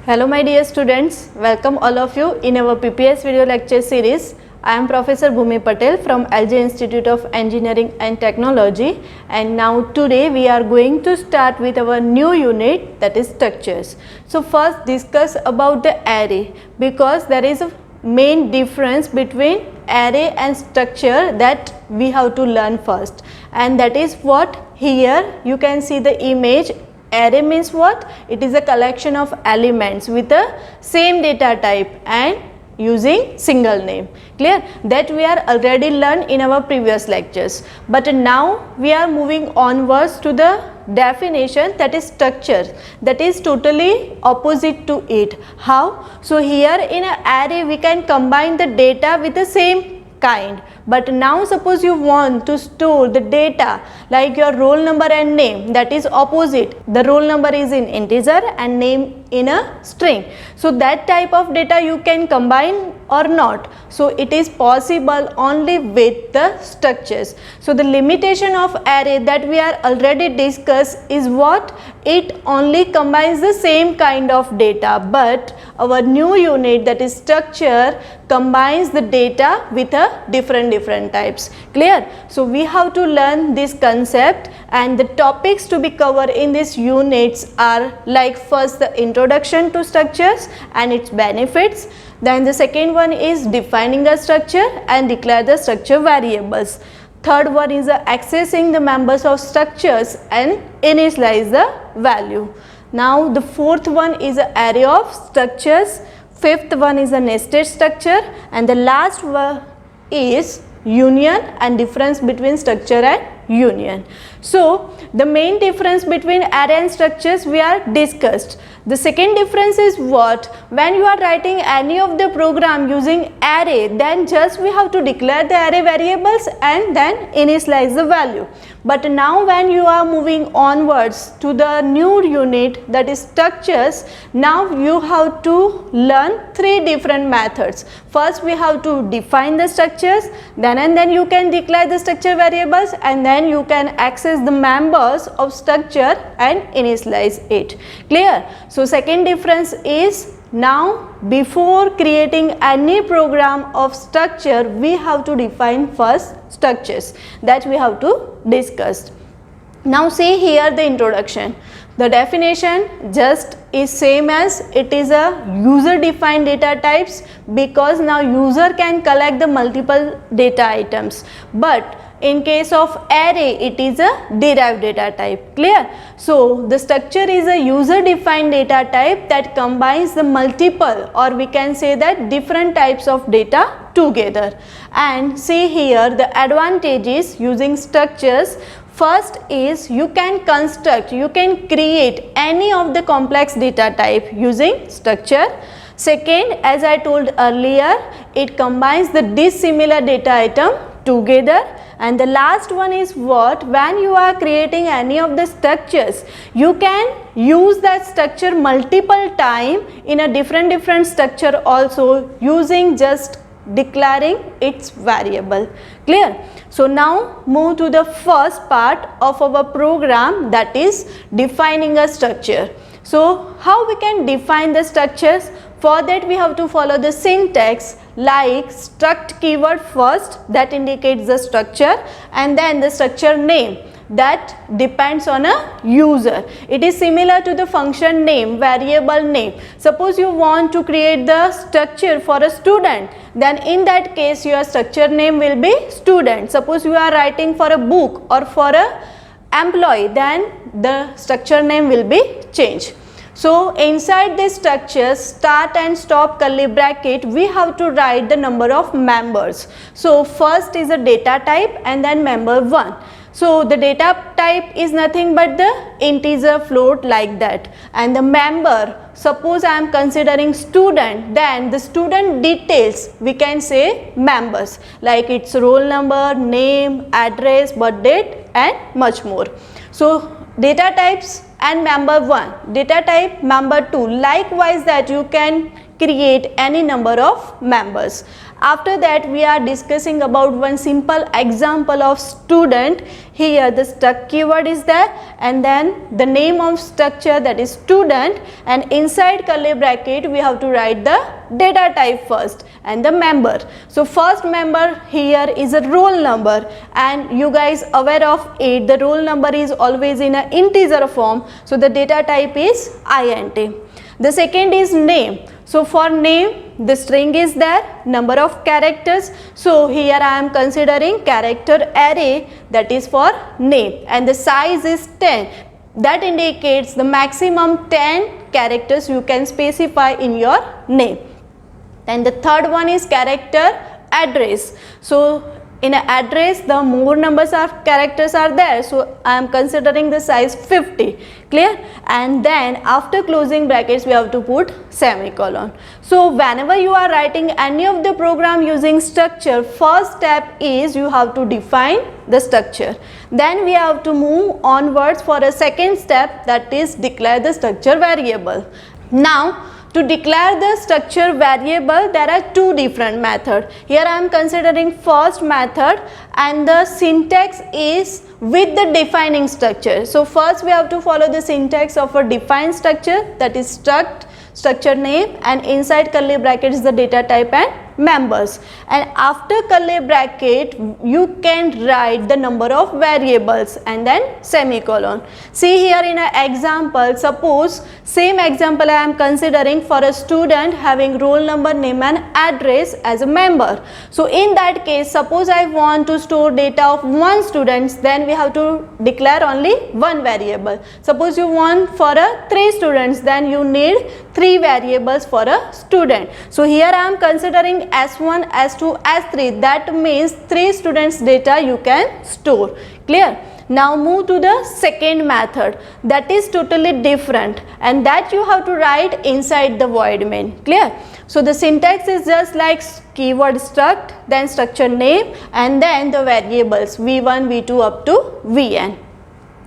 Hello my dear students, welcome all of you in our PPS video lecture series. I am Professor Bhumi Patel from LJ Institute of Engineering and Technology, and now today we are going to start with our new unit, that is structures. So first discuss about the array, because there is a main difference between array and structure that we have to learn first, and that is what here you can see the image. Array means what? It is a collection of elements with the same data type and using single name. Clear? That we are already learned in our previous lectures. But now we are moving onwards to the definition, that is structure, that is totally opposite to it. How? So here in an array we can combine the data with the same kind, but now suppose you want to store the data like your roll number and name, that is opposite. The roll number is in integer and name in a string. So that type of data you can combine or not. So it is possible only with the structures. So the limitation of array that we are already discussed is what? It only combines the same kind of data, but our new unit, that is structure, combines the data with a different types. Clear? So we have to learn this concept, and the topics to be covered in these units are like first the introduction to structures and its benefits. Then the second one is defining a structure and declare the structure variables. Third one is accessing the members of structures and initialize the value. Now the fourth one is an array of structures. Fifth one is a nested structure, and the last one is union and difference between structure and union. So the main difference between array and structures we are discussed. The second difference is what? When you are writing any of the program using array, then just we have to declare the array variables and then initialize the value. But now when you are moving onwards to the new unit, that is structures, now you have to learn three different methods. First we have to define the structures, then you can declare the structure variables, and then you can access the members of structure and initialize it. Clear? So second difference is, now before creating any program of structure we have to define first structures, that we have to discuss. Now see here the introduction. The definition just is same as it is a user defined data types, because now user can collect the multiple data items, but in case of array it is a derived data type. Clear? So the structure is a user defined data type that combines the multiple, or we can say that different types of data together. And see here the advantages using structures. First is you can construct, you can create any of the complex data type using structure. Second, as I told earlier, it combines the dissimilar data item together. And the last one is what? When you are creating any of the structures, you can use that structure multiple time in a different structure also, using just declaring its variable. Clear? So now move to the first part of our program, that is defining a structure. So how we can define the structures? For that we have to follow the syntax, like struct keyword first, that indicates the structure, and then the structure name, that depends on a user. It is similar to the function name, variable name. Suppose you want to create the structure for a student, then in that case your structure name will be student. Suppose you are writing for a book or for a employee, then the structure name will be changed. So inside this structure, start and stop curly bracket, we have to write the number of members. So first is a data type and then member 1. So the data type is nothing but the integer float, like that. And the member, suppose I am considering student, then the student details we can say members, like its roll number, name, address, birth date and much more. So data types and member 1, data type member 2, likewise that you can create any number of members. After that we are discussing about one simple example of student. Here the struct keyword is there and then the name of structure, that is student, and inside curly bracket we have to write the data type first and the member. So first member here is a roll number, and you guys aware of it, the roll number is always in an integer form, so the data type is int. The second is name. So for name the string is there, number of characters, so here I am considering character array, that is for name, and the size is 10. That indicates the maximum 10 characters you can specify in your name. And the third one is character address. So in an address the more numbers of characters are there, so I am considering the size 50. Clear? And then after closing brackets we have to put semicolon. So whenever you are writing any of the program using structure, first step is you have to define the structure. Then we have to move onwards for a second step, that is declare the structure variable. Now to declare the structure variable there are two different methods. Here I am considering first method, and the syntax is with the defining structure. So first we have to follow the syntax of a defined structure, that is struct, structure name, and inside curly bracket is the data type and members, and after curly bracket you can write the number of variables and then semicolon. See here in an example, suppose same example I am considering for a student having roll number, name and address as a member. So in that case, suppose I want to store data of one student, then we have to declare only one variable. Suppose you want for a 3 students, then you need 3 variables for a student. So here I am considering S1, S2, S3, that means 3 students data you can store. Clear? Now move to the second method, that is totally different, and that you have to write inside the void main. Clear? So the syntax is just like keyword struct, then structure name, and then the variables v1, v2 up to vn.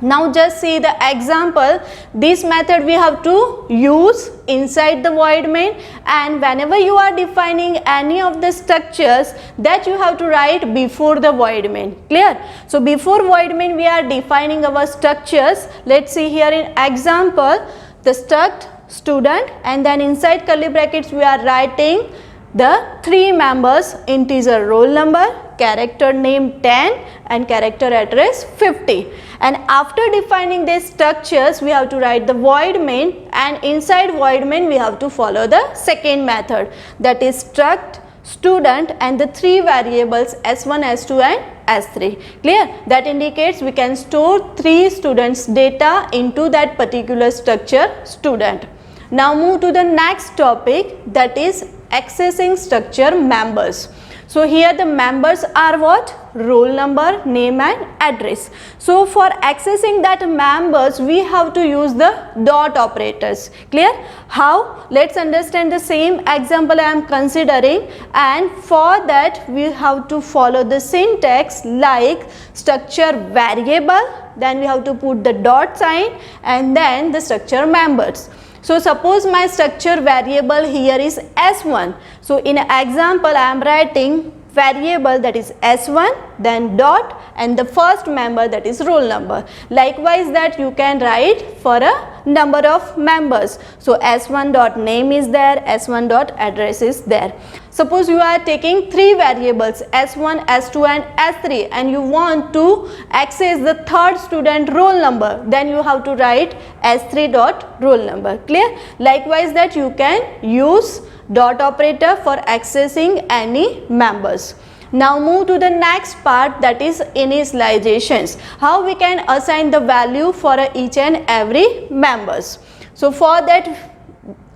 Now just see the example. This method we have to use inside the void main, and whenever you are defining any of the structures, that you have to write before the void main. Clear? So before void main we are defining our structures. Let's see here in example, the struct student, and then inside curly brackets we are writing the 3 members, integer roll number, character name 10 and character address 50. And after defining these structures we have to write the void main, and inside void main we have to follow the second method, that is struct student and the 3 variables S1, S2 and S3. Clear? That indicates we can store 3 students data into that particular structure student. Now move to the next topic, that is accessing structure members. So here the members are what? Roll number, name and address. So for accessing that members we have to use the dot operators. Clear? How? Let's understand the same example I am considering, and for that we have to follow the syntax like structure variable, then we have to put the dot sign and then the structure members. So suppose my structure variable here is S1. So in an example I am writing variable, that is S1, then dot and the first member, that is roll number. Likewise that you can write for a number of members. So S1 dot name is there, S1 dot address is there. Suppose you are taking 3 variables S1, S2 and S3, and you want to access the third student roll number, then you have to write S3 dot roll number. Clear? Likewise that you can use dot operator for accessing any members. Now move to the next part, that is initializations. How we can assign the value for each and every members. So for that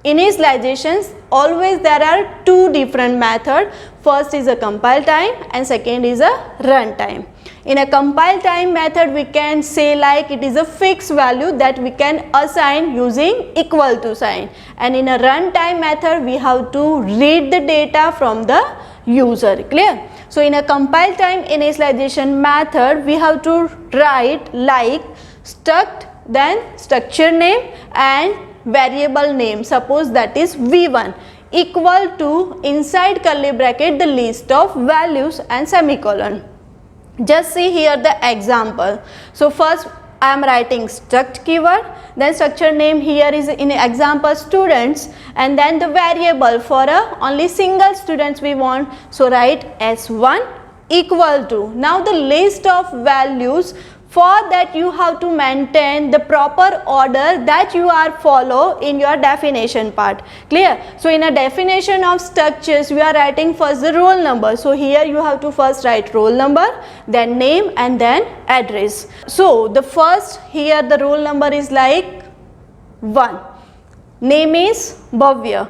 initializations, always there are 2 different methods. First is a compile time and second is a run time. In a compile time method we can say like it is a fixed value that we can assign using equal to sign, and in a run time method we have to read the data from the user. Clear? So in a compile time initialization method we have to write like struct, then structure name and variable name, suppose that is v1. equal to inside curly bracket the list of values and semicolon. Just see here the example. So first I am writing struct keyword, then structure name here is in example students, and then the variable for only single students we want, so write S1 equal to. Now the list of values, for that you have to maintain the proper order that you are follow in your definition part. Clear? So in a definition of structures we are writing first the roll number. So here you have to first write roll number, then name, and then address. So the first here the roll number is like 1. Name is Bhavya.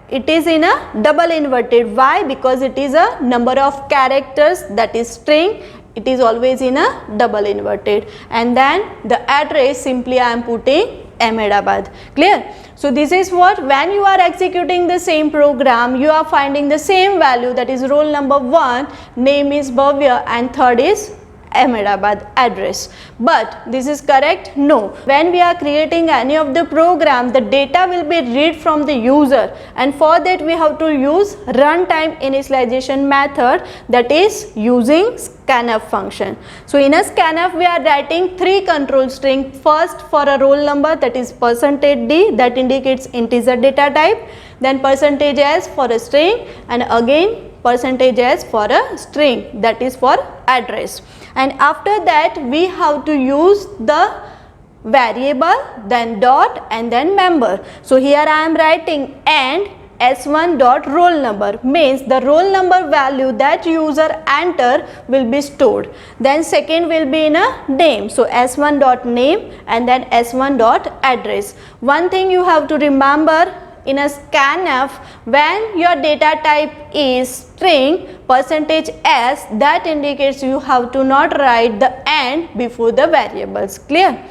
It is in a double inverted. Why? Because it is a number of characters, that is string. It is always in a double inverted. And then the address, simply I am putting Ahmedabad. Clear? So this is what, when you are executing the same program, you are finding the same value, that is roll number 1, name is Bhavya, and third is Ahmedabad address. But this is correct? No. When we are creating any of the program, the data will be read from the user, and for that we have to use runtime initialization method, that is using scanf function. So in a scanf we are writing 3 control string. First for a roll number, that is %d, that indicates integer data type, then %s for a string, and again %s for a string, that is for address. And after that we have to use the variable, then dot, and then member. So here I am writing and S1 dot roll number, means the roll number value that user enter will be stored. Then second will be in a name, so S1 dot name, and then S1 dot address. One thing you have to remember, in a scanf, when your data type is string, %s, that indicates you have to not write the and before the variables. Clear?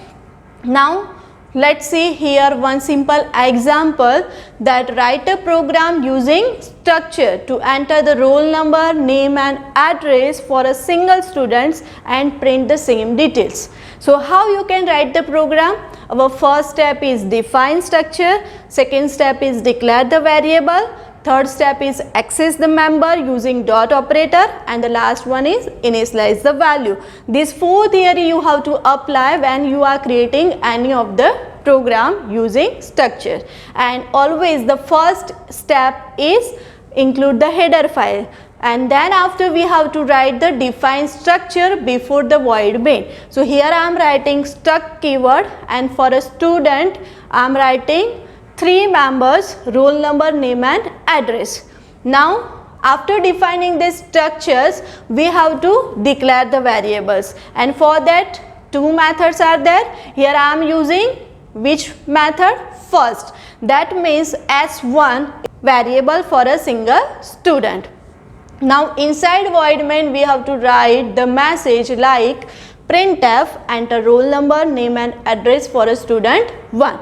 Now let's see here one simple example, that write a program using structure to enter the roll number, name, and address for a single student and print the same details. So how you can write the program? Our first step is define structure, second step is declare the variable, third step is access the member using dot operator, and the last one is initialize the value. This 4 theory you have to apply when you are creating any of the program using structure. And always the first step is include the header file, and then after we have to write the define structure before the void main. So here I am writing struct keyword, and for a student I am writing 3 members, roll number, name, and address. Now after defining these structures we have to declare the variables, and for that 2 methods are there. Here I am using which method? First, that means S1 variable for a single student. Now inside void main we have to write the message like printf, enter roll number, name, and address for a student 1.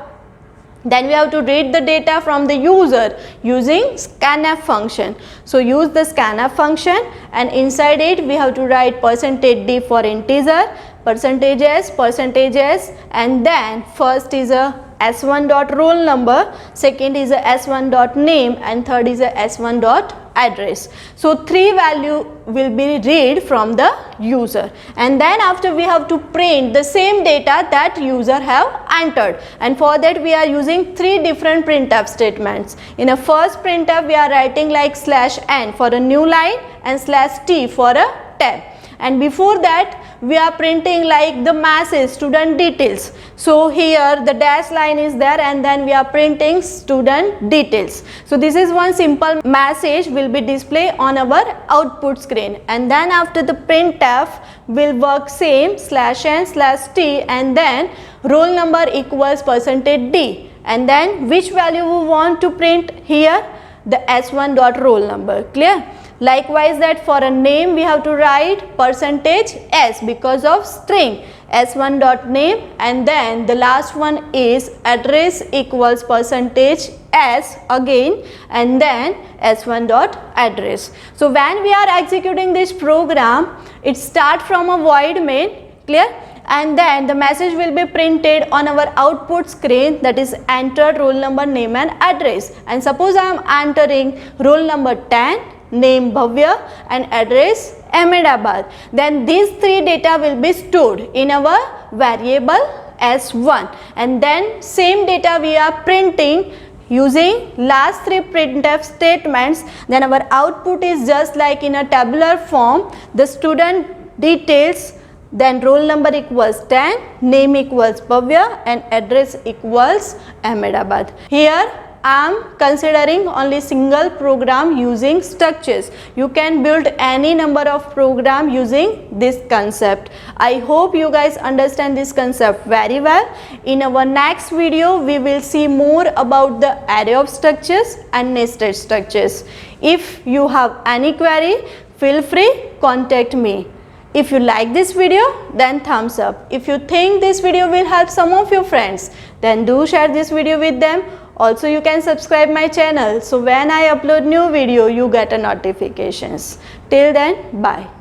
Then we have to read the data from the user using scanf function. So use the scanf function, and inside it we have to write %d for integer, %s, and then first is a S1 dot roll number, second is a S1 dot name, and third is a S1 dot address. So 3 value will be read from the user, and then after we have to print the same data that user have entered, and for that we are using 3 different printf statements. In a first printf we are writing like /n for a new line and /t for a tab, and before that we are printing like the message student details. So here the dash line is there, and then we are printing student details. So this is one simple message will be displayed on our output screen, and then after the printf will work same /n/t, and then roll number equals %d, and then which value we want to print here? The S1 dot roll number. Clear? Likewise that for a name we have to write %s because of string, S1 dot name, and then the last one is address equals %s again, and then S1 dot address. So when we are executing this program, it start from a void main. Clear? and then the message will be printed on our output screen, that is entered roll number, name and address. And suppose I am entering roll number 10, name Bhavya and address Ahmedabad, then these three data will be stored in our variable S1, and then same data we are printing using last three printf statements. Then our output is just like in a tabular form, the student details, then roll number equals 10, name equals Bhavya and address equals Ahmedabad. Here I am considering only single program using structures. You can build any number of program using this concept. I hope you guys understand this concept very well. In our next video, we will see more about the array of structures and nested structures. If you have any query, feel free, contact me. If you like this video, then thumbs up. If you think this video will help some of your friends, then do share this video with them. Also, you can subscribe my channel, so when I upload new video, you get a notifications. Till then, bye.